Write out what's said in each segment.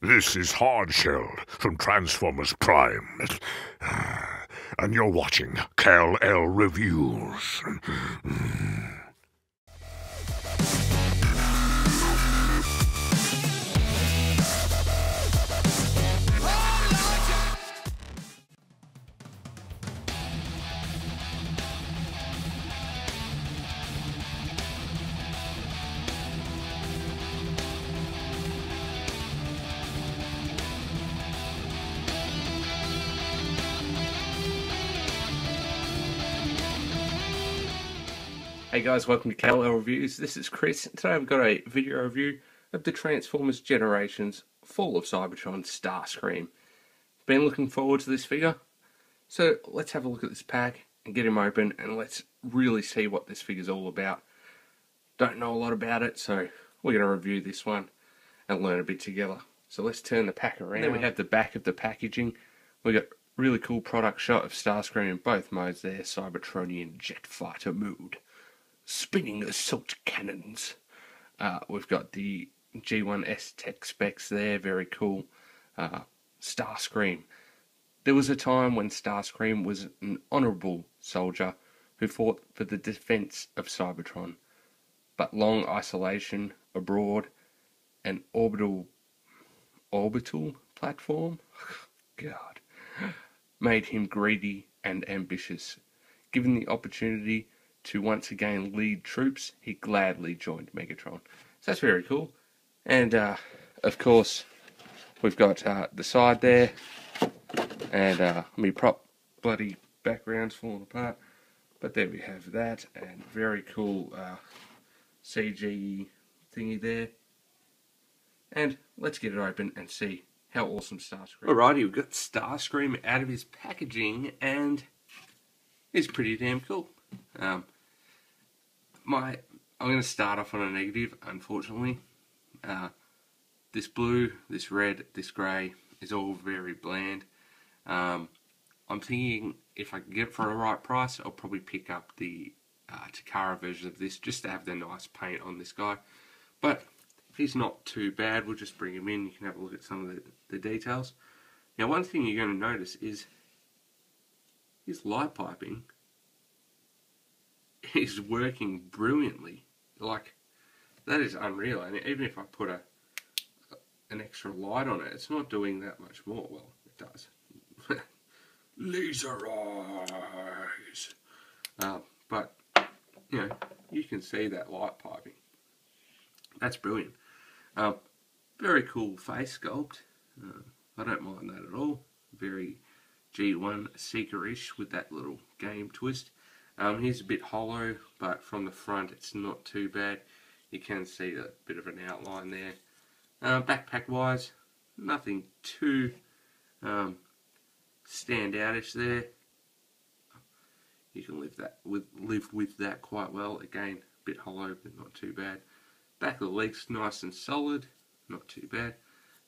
This is Hardshell from Transformers Prime. And you're watching Kal-El Reviews. Hey guys, welcome to Kal-El Reviews. This is Chris. Today I've got a video review of the Transformers Generations Fall of Cybertron Starscream. Been looking forward to this figure, so let's have a look at this pack and get him open and let's really see what this figure's all about. Don't know a lot about it, so we're going to review this one and learn a bit together. So let's turn the pack around. Then we have the back of the packaging. We got really cool product shot of Starscream in both modes there, Cybertronian jet fighter mode. Spinning assault cannons. We've got the G1S tech specs there, very cool. Starscream. There was a time when Starscream was an honourable soldier who fought for the defence of Cybertron, but long isolation abroad and orbital platform, God, made him greedy and ambitious. Given the opportunity to once again lead troops, he gladly joined Megatron. So that's very cool. And of course, we've got the side there, and my prop bloody background's falling apart. But there we have that, and very cool CG thingy there. And let's get it open and see how awesome Starscream. Alrighty, we've got Starscream out of his packaging, and he's pretty damn cool. I'm going to start off on a negative, unfortunately. This blue, this red, this grey is all very bland. I'm thinking if I can get it for the right price, I'll probably pick up the Takara version of this just to have the nice paint on this guy. But he's not too bad. We'll just bring him in. You can have a look at some of the details. Now, one thing you're going to notice is his light piping is working brilliantly. Like, that is unreal. And even if I put an extra light on it, it's not doing that much more. Well, it does. Laser eyes. But you know, you can see that light piping. That's brilliant. Very cool face sculpt. I don't mind that at all. Very G1 Seeker-ish with that little game twist. He's a bit hollow, but from the front it's not too bad. You can see a bit of an outline there. Backpack wise, nothing too standoutish there. You can live with that quite well. Again, a bit hollow, but not too bad. Back of the legs nice and solid, not too bad.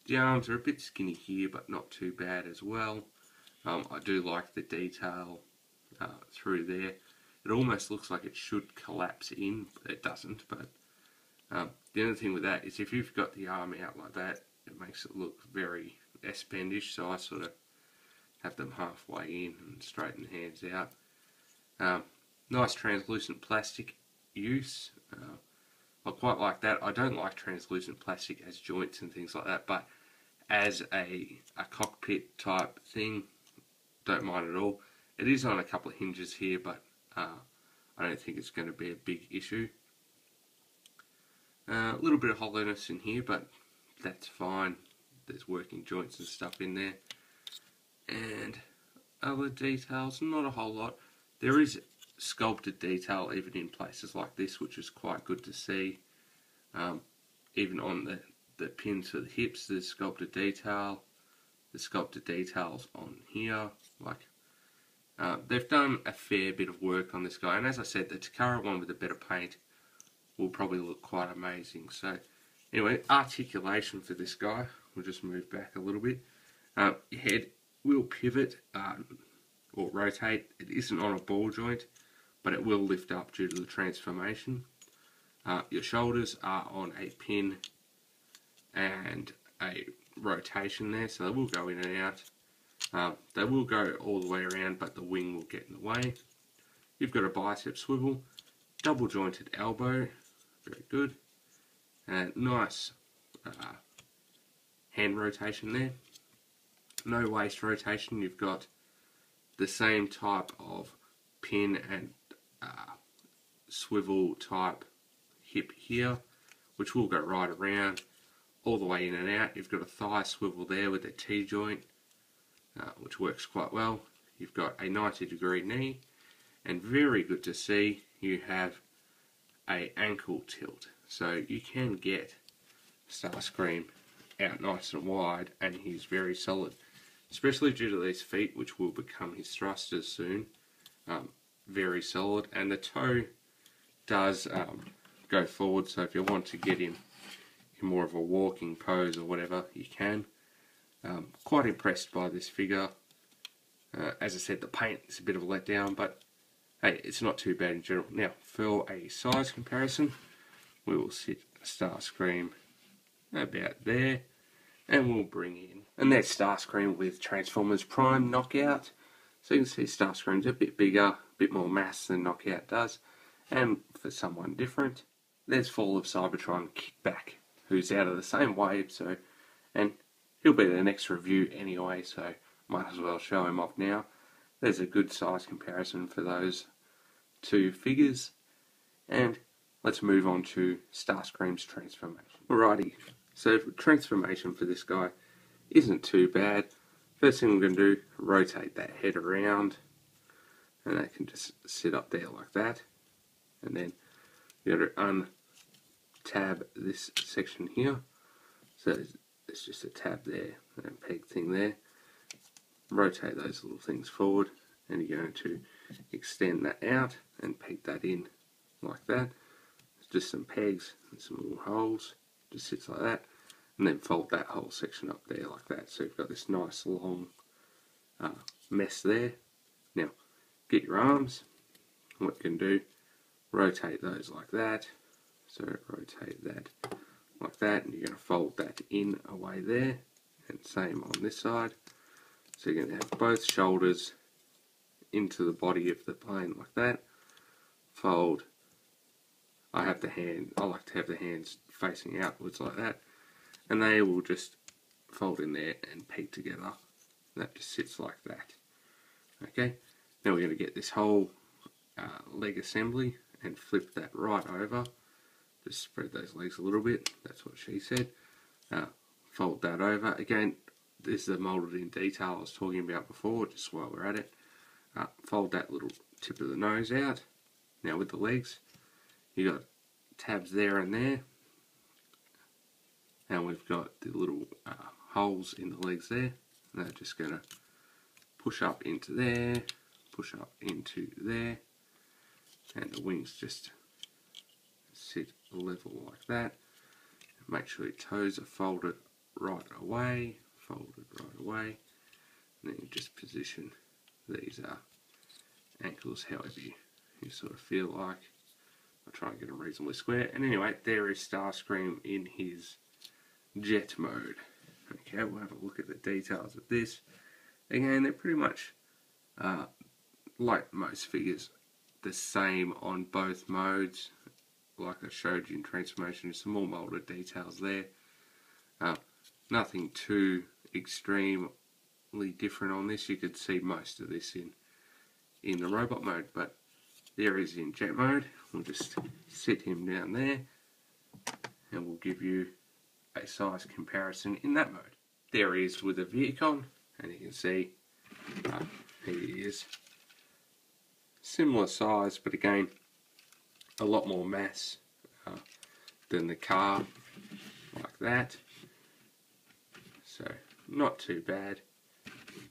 The arms are a bit skinny here, but not too bad as well. I do like the detail through there. It almost looks like it should collapse in, but it doesn't. But the other thing with that is if you've got the arm out like that, it makes it look very S-bendish, so I sort of have them halfway in and straighten the hands out. Nice translucent plastic use. I quite like that. I don't like translucent plastic as joints and things like that, but as a cockpit type thing, don't mind at all. It is on a couple of hinges here, but I don't think it's going to be a big issue. A little bit of hollowness in here, but that's fine. There's working joints and stuff in there. And other details, not a whole lot. There is sculpted detail even in places like this, which is quite good to see. Even on the pins for the hips, there's sculpted detail. The sculpted details on here, like they've done a fair bit of work on this guy, and as I said, the Takara one with a better paint will probably look quite amazing. So anyway, articulation for this guy, we'll just move back a little bit. Your head will pivot or rotate. It isn't on a ball joint, but it will lift up due to the transformation. Your shoulders are on a pin and a rotation there, so they will go in and out. They will go all the way around, but the wing will get in the way. You've got a bicep swivel, double jointed elbow, very good, and nice hand rotation there. No waist rotation. You've got the same type of pin and swivel type hip here, which will go right around all the way in and out. You've got a thigh swivel there with a T-joint, which works quite well. You've got a 90-degree knee, and very good to see, you have a ankle tilt. So you can get Starscream out nice and wide, and he's very solid, especially due to these feet, which will become his thrusters soon. Very solid, and the toe does go forward, so if you want to get him in more of a walking pose or whatever, you can. Quite impressed by this figure. As I said, the paint is a bit of a letdown, but hey, it's not too bad in general. Now, for a size comparison, we will sit Starscream about there, and we'll bring in, and that's Starscream with Transformers Prime Knockout. So you can see Starscream's a bit bigger, a bit more mass than Knockout does, and for someone different, there's Fall of Cybertron Kickback, who's out of the same wave, so, and he'll be the next review anyway, so might as well show him off now. There's a good size comparison for those two figures, and let's move on to Starscream's transformation. Alrighty, so transformation for this guy isn't too bad. First thing I'm going to do, rotate that head around, and that can just sit up there like that. And then you got to untab this section here. So there's just a tab there and a peg thing there. Rotate those little things forward, and you're going to extend that out and peg that in like that. It's just some pegs and some little holes. Just sits like that. And then fold that whole section up there like that. So you've got this nice long mess there. Now, get your arms. What you can do, rotate those like that. So rotate that like that, and you're going to fold that in away there. And same on this side. So you're going to have both shoulders into the body of the plane like that. Fold. I like to have the hands facing outwards like that. And they will just fold in there and peg together. That just sits like that. Okay, now we're going to get this whole leg assembly and flip that right over. Just spread those legs a little bit, that's what she said. Fold that over. Again, this is the moulded in detail I was talking about before, just while we're at it. Fold that little tip of the nose out. Now with the legs, you got tabs there and there. And we've got the little holes in the legs there. And they're just going to push up into there, push up into there. And the wings just sit level like that. And make sure your toes are folded right away. Folded right away. And then you just position these ankles however you sort of feel like. I'll try and get them reasonably square. And anyway, there is Starscream in his jet mode. Okay, we'll have a look at the details of this. Again, they're pretty much like most figures, the same on both modes. Like I showed you in transformation, some more moulded details there. Nothing too extremely different on this. You could see most of this in the robot mode, but there is in jet mode. We'll just sit him down there, and we'll give you a size comparison in that mode. There he is with a Viacon, and you can see he is similar size, but again a lot more mass than the car, like that. So not too bad.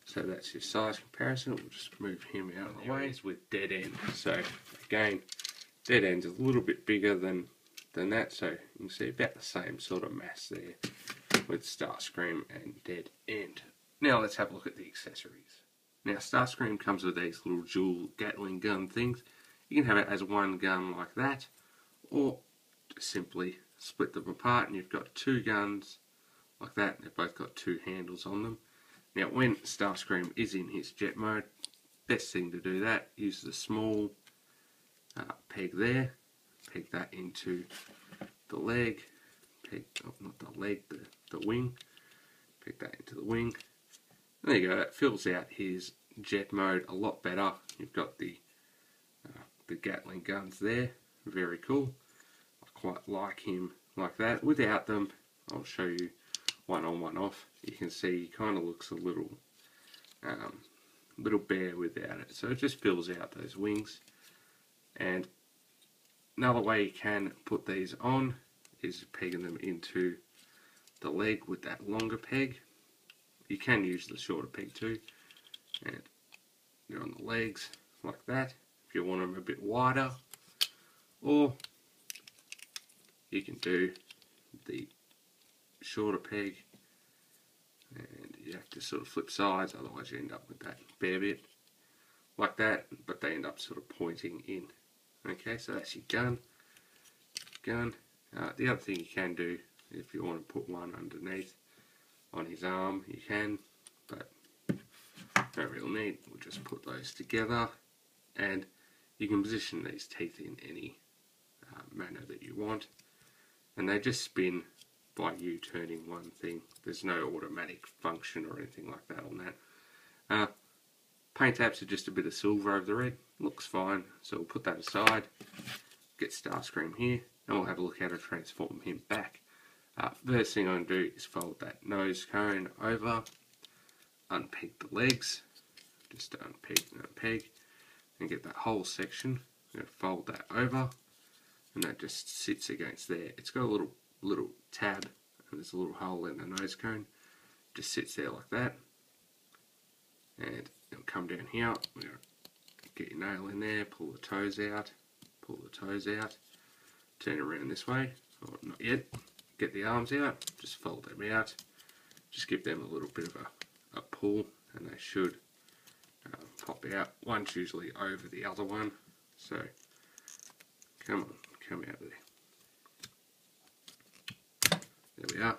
So that's your size comparison. We'll just move him out of the way. With dead end. So again, dead end's a little bit bigger than that, so you can see about the same sort of mass there with Starscream and Dead End. Now let's have a look at the accessories. Now Starscream comes with these little dual Gatling gun things. You can have it as one gun like that, or just simply split them apart and you've got two guns like that. They've both got two handles on them. Now when Starscream is in his jet mode, best thing to do that, use the small peg there, peg that into the leg, not the leg, the wing, peg that into the wing. And there you go, that fills out his jet mode a lot better. You've got the Gatling guns there, very cool. I quite like him like that. Without them, I'll show you one on, one off. You can see he kind of looks a little bare without it. So it just fills out those wings. And another way you can put these on is pegging them into the leg with that longer peg. You can use the shorter peg too. And you're on the legs like that. If you want them a bit wider, or you can do the shorter peg, and you have to sort of flip sides, otherwise you end up with that bare bit like that, but they end up sort of pointing in. Okay, so that's your gun. The other thing you can do, if you want to put one underneath on his arm, you can, but no real need. We'll just put those together, and you can position these teeth in any manner that you want, and they just spin by you turning one thing. There's no automatic function or anything like that on that. Paint apps are just a bit of silver over the red. Looks fine, so we'll put that aside. Get Starscream here, and we'll have a look how to transform him back. First thing I'm going to do is fold that nose cone over, unpeg the legs, just unpeg and unpeg, and get that whole section. I'm going to fold that over, and that just sits against there. It's got a little tab, and there's a little hole in the nose cone. Just sits there like that, and it'll come down here. We're going to get your nail in there, pull the toes out, turn it around this way, or not yet. Get the arms out, just fold them out, just give them a little bit of a pull, and they should pop out. One's usually over the other one, so come out of there. There we are.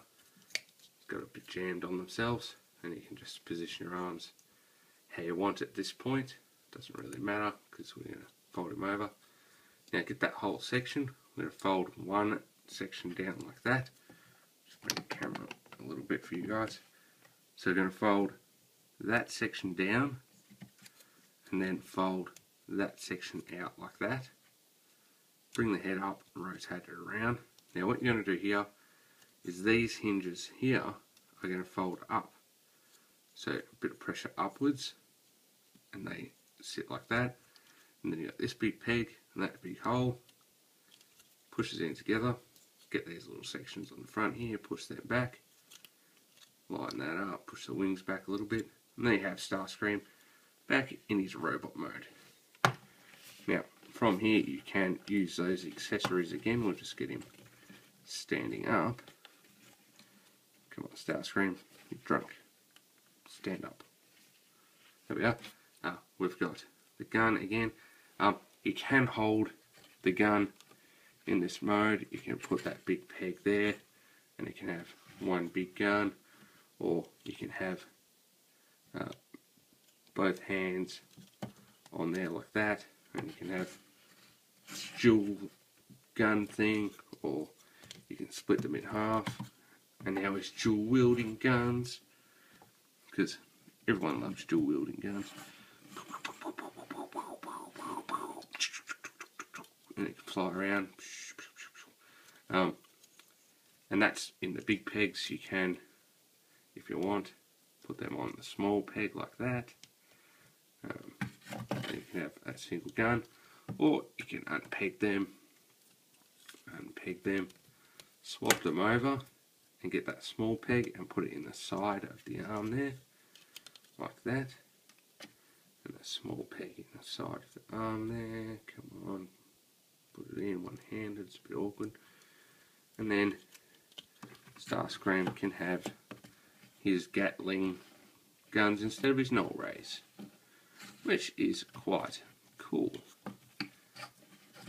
Got a bit jammed on themselves, and you can just position your arms how you want at this point. Doesn't really matter because we're going to fold them over. Now get that whole section. We're going to fold one section down like that. Just bring the camera a little bit for you guys. So we're going to fold that section down, and then fold that section out like that. Bring the head up and rotate it around. Now what you're going to do here is these hinges here are going to fold up. So a bit of pressure upwards, and they sit like that. And then you got this big peg and that big hole. Pushes in together. Get these little sections on the front here, push them back. Line that up, push the wings back a little bit. And then you have Starscream back in his robot mode. Now, from here you can use those accessories again. We'll just get him standing up. Come on, Starscream, you're drunk. Stand up. There we are. We've got the gun again. You can hold the gun in this mode. You can put that big peg there, and you can have one big gun, or you can have both hands on there like that, and you can have this dual gun thing, or you can split them in half. And now it's dual wielding guns, because everyone loves dual wielding guns. And it can fly around. And that's in the big pegs. You can, if you want, put them on the small peg like that. You can have a single gun, or you can unpeg them, swap them over, and get that small peg and put it in the side of the arm there, like that. And a small peg in the side of the arm there. Come on, put it in one-handed. It's a bit awkward. And then Starscream can have his Gatling guns instead of his null rays, which is quite cool.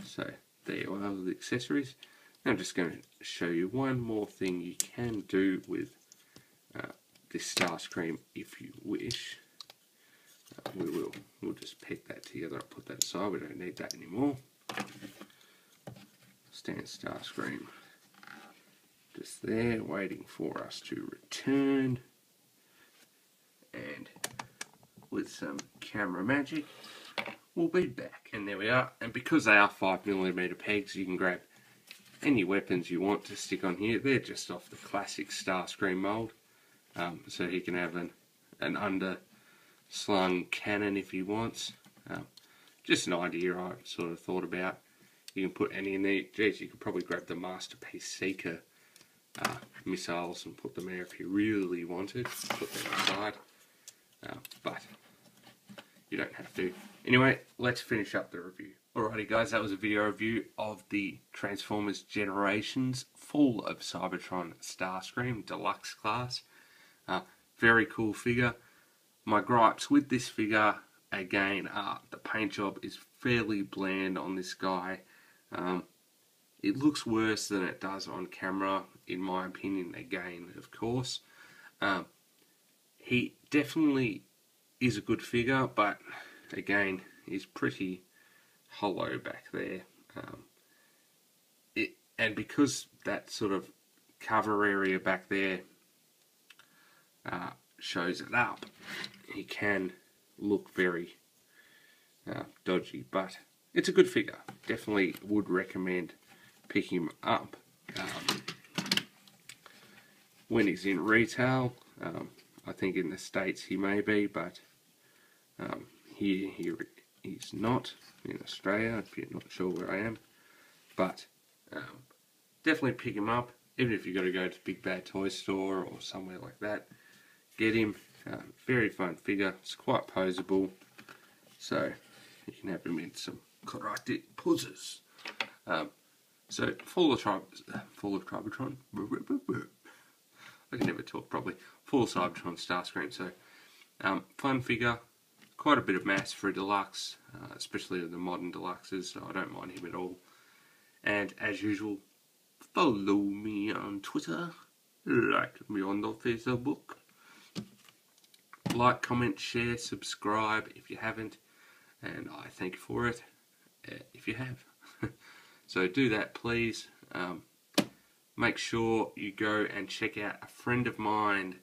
So there you are with the accessories. Now I'm just going to show you one more thing you can do with this Starscream if you wish. We'll just peg that together. I'll put that aside, we don't need that anymore. Stand Starscream just there waiting for us to return, and with some camera magic we'll be back. And there we are. And because they are 5mm pegs, you can grab any weapons you want to stick on here. They're just off the classic Starscream mould, so he can have an underslung cannon if he wants. Just an idea I sort of thought about. You can put any in there. Geez, you could probably grab the Masterpiece Seeker missiles and put them there if you really wanted. Put them aside, but you don't have to. Anyway, let's finish up the review. Alrighty guys, that was a video review of the Transformers Generations full of Cybertron Starscream Deluxe class. Very cool figure. My gripes with this figure, again, are the paint job is fairly bland on this guy. It looks worse than it does on camera, in my opinion, again, of course. He definitely is a good figure, but again, he's pretty hollow back there. And because that sort of cover area back there shows it up, he can look very dodgy, but it's a good figure. Definitely would recommend picking him up when he's in retail. I think in the States he may be, but here he's not in Australia, if you're not sure where I am. But definitely pick him up, even if you've got to go to the Big Bad Toy Store or somewhere like that. Get him. Very fun figure. It's quite poseable, so you can have him in some karate poses. So full of Cybertron. I can never talk properly. Full of Cybertron Starscream. So fun figure. Quite a bit of mass for a deluxe, especially the modern deluxes. So I don't mind him at all. And as usual, follow me on Twitter. Like me on the Facebook. Like, comment, share, subscribe if you haven't, and I thank you for it if you have. So do that, please. Make sure you go and check out a friend of mine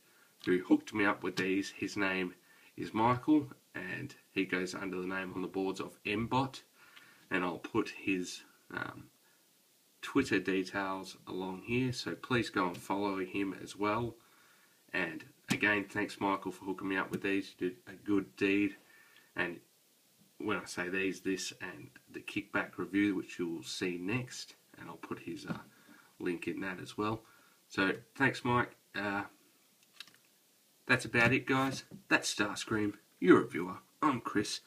who hooked me up with these. His name is Michael, and he goes under the name on the boards of Mbot, and I'll put his Twitter details along here, so please go and follow him as well. And again, thanks Michael for hooking me up with these. You did a good deed. And when I say these, this and the kickback review, which you'll see next, and I'll put his link in that as well. So thanks Mike. That's about it guys. That's Starscream. You're a viewer. I'm Chris.